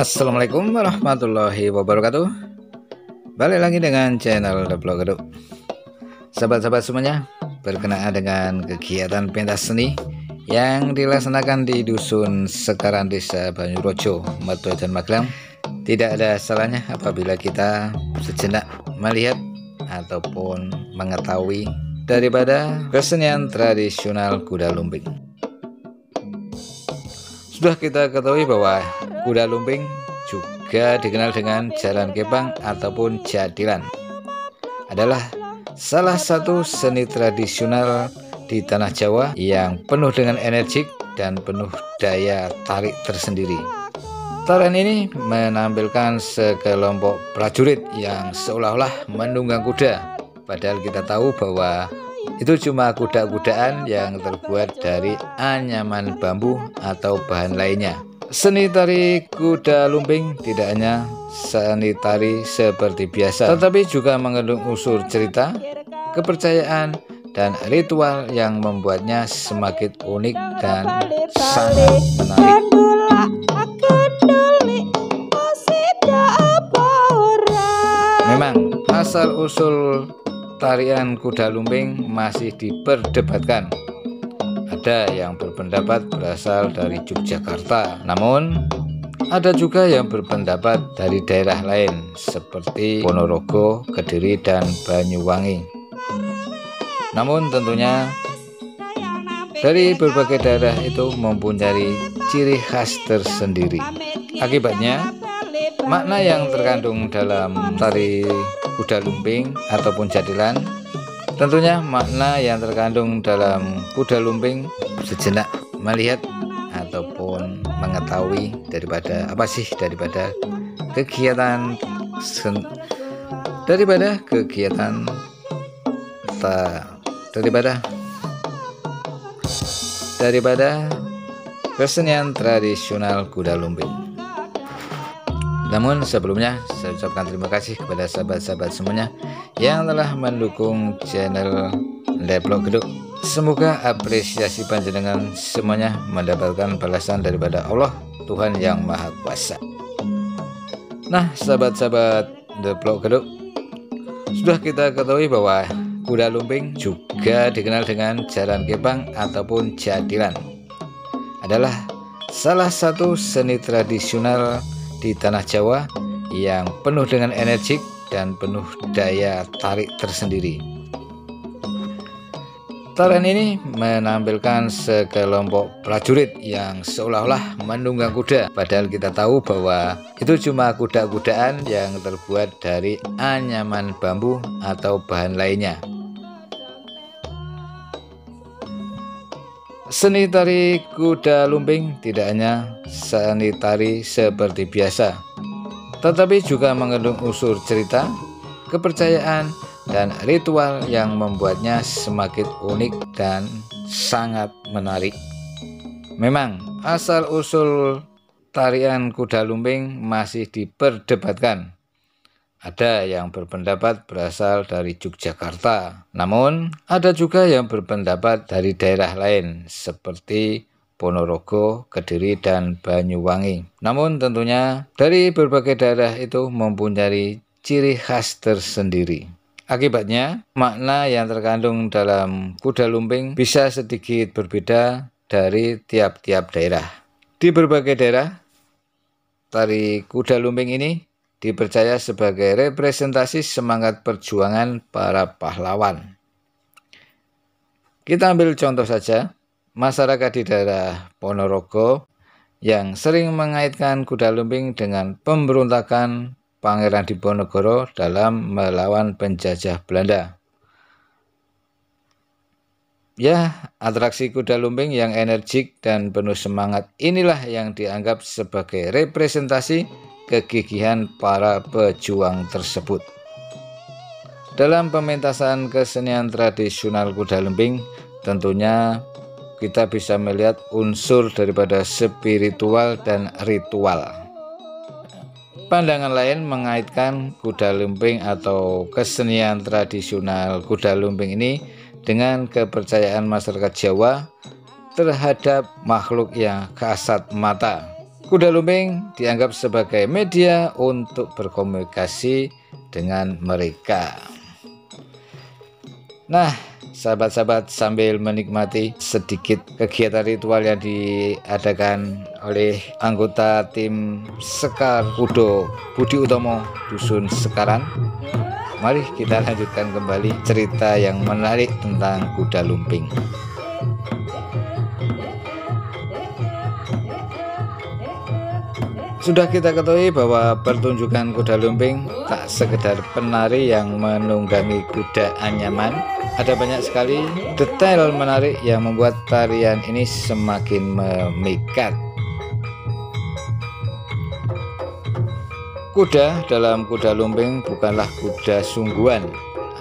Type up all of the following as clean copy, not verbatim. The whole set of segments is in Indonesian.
Assalamualaikum warahmatullahi wabarakatuh. Balik lagi dengan channel The Vlog Geduk. Sahabat-sahabat semuanya, berkenaan dengan kegiatan pentas seni yang dilaksanakan di Dusun Sekaran, Desa Banyurojo, Metuajan, Magelang, tidak ada salahnya apabila kita sejenak melihat ataupun mengetahui daripada kesenian tradisional kuda lumping. Sudah kita ketahui bahwa kuda lumping juga dikenal dengan jalan kepang ataupun jadilan, adalah salah satu seni tradisional di tanah Jawa yang penuh dengan energik dan penuh daya tarik tersendiri. Tarian ini menampilkan sekelompok prajurit yang seolah-olah menunggang kuda, padahal kita tahu bahwa itu cuma kuda-kudaan yang terbuat dari anyaman bambu atau bahan lainnya. Seni tari kuda lumping tidak hanya seni tari seperti biasa, tetapi juga mengandung unsur cerita, kepercayaan, dan ritual yang membuatnya semakin unik dan sangat menarik. Memang asal-usul tarian kuda lumping masih diperdebatkan. Ada yang berpendapat berasal dari Yogyakarta, namun ada juga yang berpendapat dari daerah lain seperti Ponorogo, Kediri, dan Banyuwangi. Namun tentunya dari berbagai daerah itu mempunyai ciri khas tersendiri. Akibatnya, makna yang terkandung dalam tari kuda lumping ataupun jadilan, tentunya makna yang terkandung dalam kuda lumping, sejenak melihat ataupun mengetahui daripada apa sih daripada kegiatan kesenian tradisional kuda lumping. Namun sebelumnya saya ucapkan terima kasih kepada sahabat-sahabat semuanya yang telah mendukung channel The Vlog Geduk. Semoga apresiasi panjenengan semuanya mendapatkan balasan daripada Allah Tuhan Yang Maha Kuasa. Nah, sahabat-sahabat The Vlog Geduk, sudah kita ketahui bahwa kuda lumping juga dikenal dengan jalan kepang ataupun jadilan, adalah salah satu seni tradisional di tanah Jawa yang penuh dengan energik dan penuh daya tarik tersendiri. Tarian ini menampilkan sekelompok prajurit yang seolah-olah menunggang kuda, padahal kita tahu bahwa itu cuma kuda-kudaan yang terbuat dari anyaman bambu atau bahan lainnya. Seni tari kuda lumping tidak hanya seni tari seperti biasa, tetapi juga mengandung unsur cerita, kepercayaan, dan ritual yang membuatnya semakin unik dan sangat menarik. Memang asal-usul tarian kuda lumping masih diperdebatkan. Ada yang berpendapat berasal dari Yogyakarta, namun ada juga yang berpendapat dari daerah lain seperti Ponorogo, Kediri, dan Banyuwangi. Namun tentunya dari berbagai daerah itu mempunyai ciri khas tersendiri. Akibatnya, makna yang terkandung dalam kuda lumping bisa sedikit berbeda dari tiap-tiap daerah. Di berbagai daerah, tari kuda lumping ini dipercaya sebagai representasi semangat perjuangan para pahlawan. Kita ambil contoh saja, masyarakat di daerah Ponorogo yang sering mengaitkan kuda lumping dengan pemberontakan Pangeran Diponegoro dalam melawan penjajah Belanda. Ya, atraksi kuda lumping yang energik dan penuh semangat inilah yang dianggap sebagai representasi kegigihan para pejuang tersebut. Dalam pementasan kesenian tradisional kuda lumping, tentunya kita bisa melihat unsur daripada spiritual dan ritual. Pandangan lain mengaitkan kuda lumping atau kesenian tradisional kuda lumping ini dengan kepercayaan masyarakat Jawa terhadap makhluk yang kasat mata, Kuda lumping dianggap sebagai media untuk berkomunikasi dengan mereka. Nah, sahabat-sahabat, sambil menikmati sedikit kegiatan ritual yang diadakan oleh anggota tim Sekar Kudo Budi Utomo Dusun Sekaran, mari kita lanjutkan kembali cerita yang menarik tentang kuda lumping. Sudah kita ketahui bahwa pertunjukan kuda lumping tak sekedar penari yang menunggangi kuda anyaman. Ada banyak sekali detail menarik yang membuat tarian ini semakin memikat. Kuda dalam kuda lumping bukanlah kuda sungguhan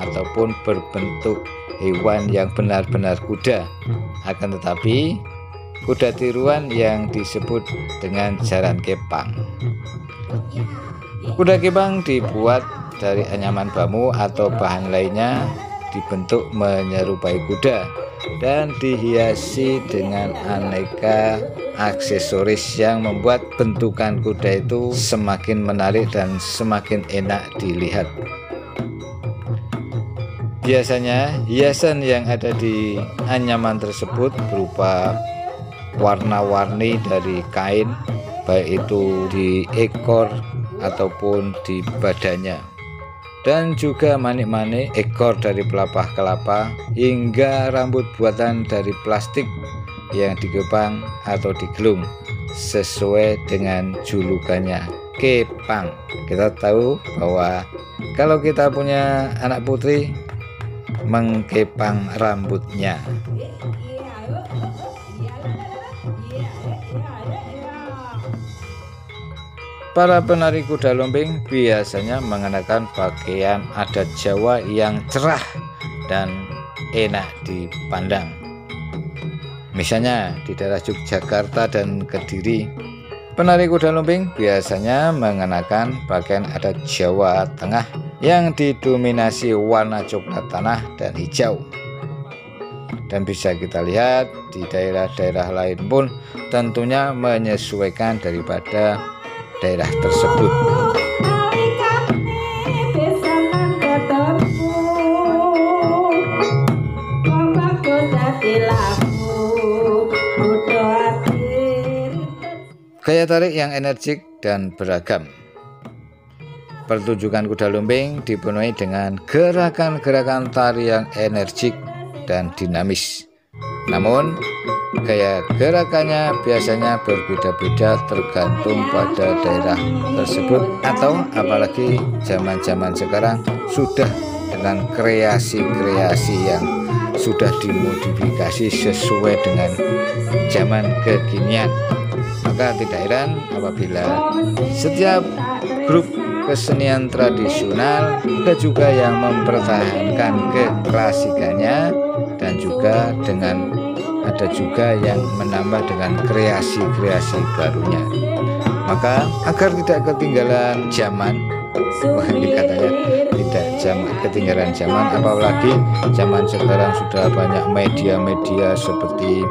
ataupun berbentuk hewan yang benar-benar kuda, akan tetapi kuda tiruan yang disebut dengan jaran kepang. Kuda kepang dibuat dari anyaman bambu atau bahan lainnya, dibentuk menyerupai kuda dan dihiasi dengan aneka aksesoris yang membuat bentukan kuda itu semakin menarik dan semakin enak dilihat. Biasanya hiasan yang ada di anyaman tersebut berupa warna-warni dari kain, baik itu di ekor ataupun di badannya, dan juga manik-manik ekor dari pelepah kelapa hingga rambut buatan dari plastik yang digepang atau digelung sesuai dengan julukannya, kepang. Kita tahu bahwa kalau kita punya anak putri, mengkepang rambutnya. Para penari kuda lumping biasanya mengenakan pakaian adat Jawa yang cerah dan enak dipandang. Misalnya di daerah Yogyakarta dan Kediri, penari kuda lumping biasanya mengenakan pakaian adat Jawa Tengah yang didominasi warna coklat tanah dan hijau. Dan bisa kita lihat di daerah-daerah lain pun tentunya menyesuaikan daripada daerah tersebut. Gaya tarik yang energik dan beragam. Pertunjukan kuda lumping dipenuhi dengan gerakan-gerakan tari yang energik dan dinamis. Namun, gaya gerakannya biasanya berbeda-beda tergantung pada daerah tersebut, atau apalagi zaman-zaman sekarang sudah dengan kreasi-kreasi yang sudah dimodifikasi sesuai dengan zaman kekinian. Maka tidak heran apabila setiap grup kesenian tradisional ada juga yang mempertahankan keklasikannya, dan juga ada juga yang menambah dengan kreasi-kreasi barunya. Maka agar tidak ketinggalan zaman, ini katanya tidak ketinggalan zaman, apalagi zaman sekarang sudah banyak media-media seperti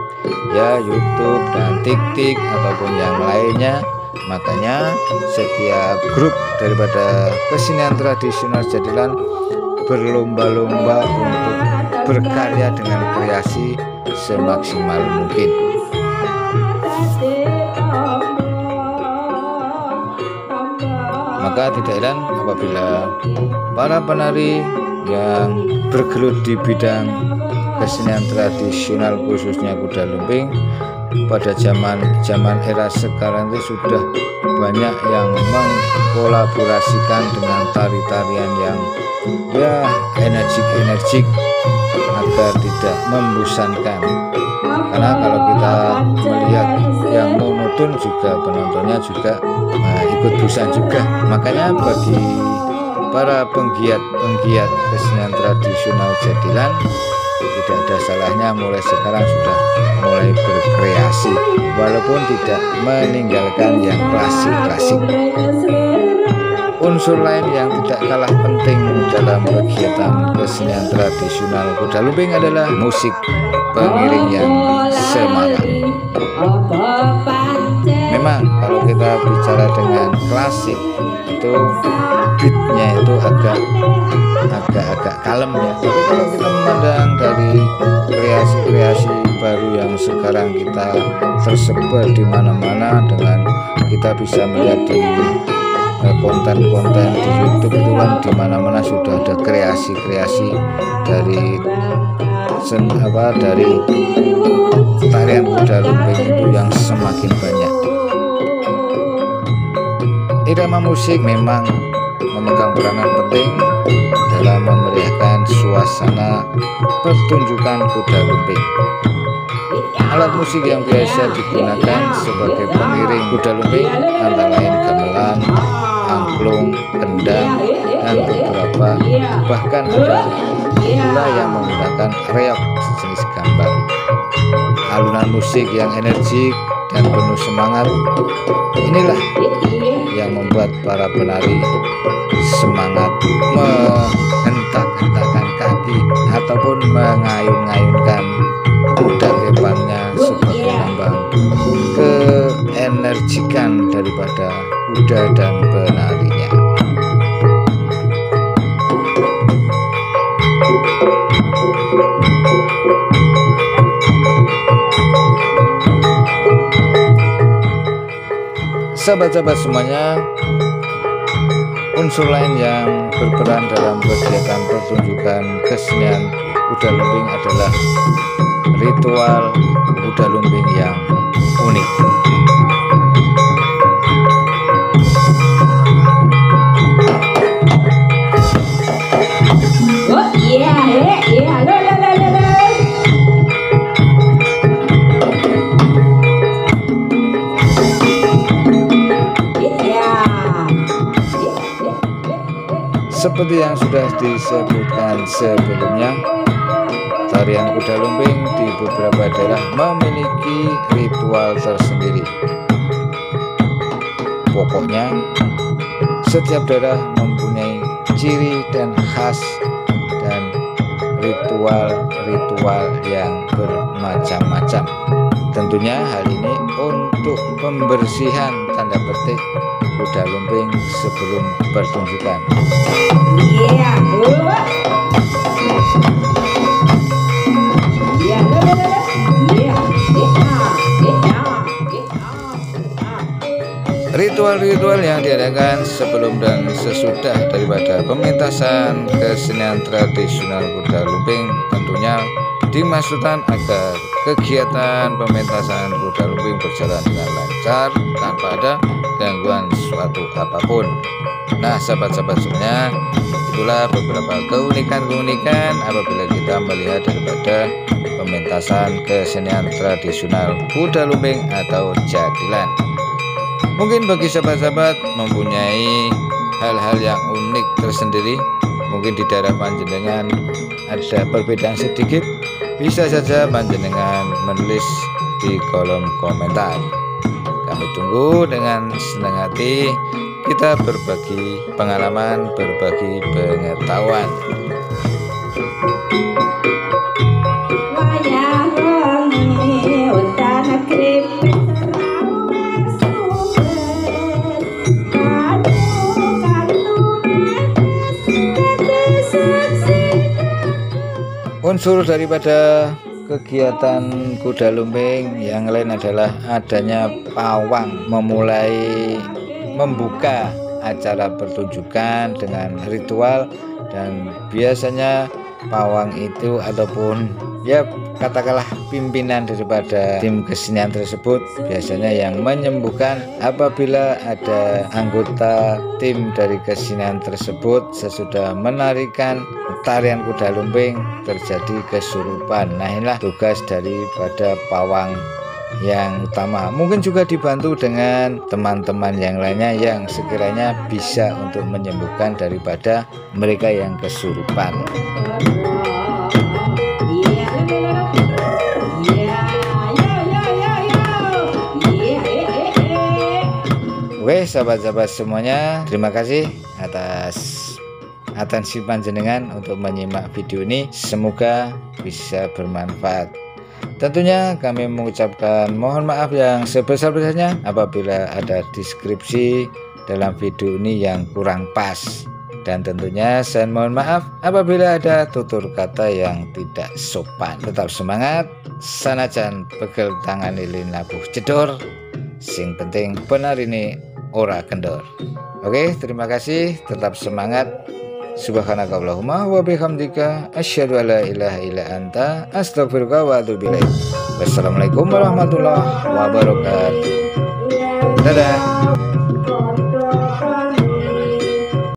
YouTube dan TikTok ataupun yang lainnya. Makanya setiap grup daripada kesenian tradisional Jatilan berlomba-lomba untuk berkarya dengan kreasi semaksimal mungkin. Maka tidak heran apabila para penari yang bergelut di bidang kesenian tradisional khususnya kuda lumping pada zaman era sekarang itu sudah banyak yang mengkolaborasikan dengan tari-tarian yang energik agar tidak membosankan. Karena kalau kita melihat yang monoton juga penontonnya juga ikut bosan juga. Makanya bagi para penggiat kesenian tradisional Jatilan, tidak ada salahnya mulai sekarang sudah mulai berkreasi, walaupun tidak meninggalkan yang klasik-klasik. Unsur lain yang tidak kalah penting dalam kegiatan kesenian tradisional kuda lumping adalah musik pengiring yang semangat. Memang kalau kita bicara dengan klasik itu beatnya itu agak kalem ya, tapi kalau kita memandang dari kreasi-kreasi baru yang sekarang kita tersebar di mana-mana, dengan kita bisa melihat di konten-konten di YouTube itu kan di mana-mana sudah ada kreasi-kreasi dari tarian kuda lumping itu yang semakin banyak. Irama musik memang memegang peranan penting dalam memeriahkan suasana pertunjukan kuda lumping. Alat musik yang biasa digunakan sebagai pengiring kuda lumping antara lain gamelan, angklung, kendang, dan beberapa bahkan ada pula yang menggunakan reog sejenis gambang. Alunan musik yang energik dan penuh semangat inilah yang membuat para penari semangat menghentak-hentakkan kaki ataupun mengayun-ngayunkan kuda kepangnya sebagai lambang keenergikan daripada kuda dan penarinya. Sahabat-sahabat semuanya, unsur lain yang berperan dalam kegiatan pertunjukan kesenian kuda lumping adalah ritual kuda lumping yang unik. Seperti yang sudah disebutkan sebelumnya, tarian kuda lumping di beberapa daerah memiliki ritual tersendiri. Pokoknya, setiap daerah mempunyai ciri dan khas dan ritual-ritual yang bermacam-macam. Tentunya hal ini untuk pembersihan tanda petik kuda lumping sebelum pertunjukan. Ritual-ritual yang diadakan sebelum dan sesudah daripada pementasan kesenian tradisional kuda lumping tentunya dimaksudkan agar kegiatan pementasan kuda lumping berjalan dengan lancar tanpa ada gangguan suatu apapun. Nah, sahabat-sahabat semuanya, itulah beberapa keunikan-keunikan apabila kita melihat daripada pementasan kesenian tradisional kuda lumping atau jadilan. Mungkin bagi sahabat-sahabat mempunyai hal-hal yang unik tersendiri, mungkin di daerah panjenengan ada perbedaan sedikit, bisa saja panjenengan menulis di kolom komentar. Kami tunggu dengan senang hati, kita berbagi pengalaman, berbagi pengetahuan. Unsur daripada kegiatan kuda lumping yang lain adalah adanya pawang memulai membuka acara pertunjukan dengan ritual, dan biasanya pawang itu ataupun ya katakanlah pimpinan daripada tim kesenian tersebut biasanya yang menyembuhkan apabila ada anggota tim dari kesenian tersebut sesudah menarikan tarian kuda lumping terjadi kesurupan. Nah, inilah tugas daripada pawang yang utama. Mungkin juga dibantu dengan teman-teman yang lainnya yang sekiranya bisa untuk menyembuhkan daripada mereka yang kesurupan. Oke, sahabat-sahabat semuanya, terima kasih atas atensi panjenengan untuk menyimak video ini. Semoga bisa bermanfaat. Tentunya kami mengucapkan mohon maaf yang sebesar-besarnya apabila ada deskripsi dalam video ini yang kurang pas. Dan tentunya saya mohon maaf apabila ada tutur kata yang tidak sopan. Tetap semangat, sanajan pegel tangan lilin nabuh jedor, sing penting benar ini ora kendor. Oke, terima kasih, tetap semangat. Subhanakallahumma wa bihamdika asyhadu an la ilaha illa anta astaghfiruka wa atubu ilaik. Wassalamualaikum warahmatullahi wabarakatuh. Dadah.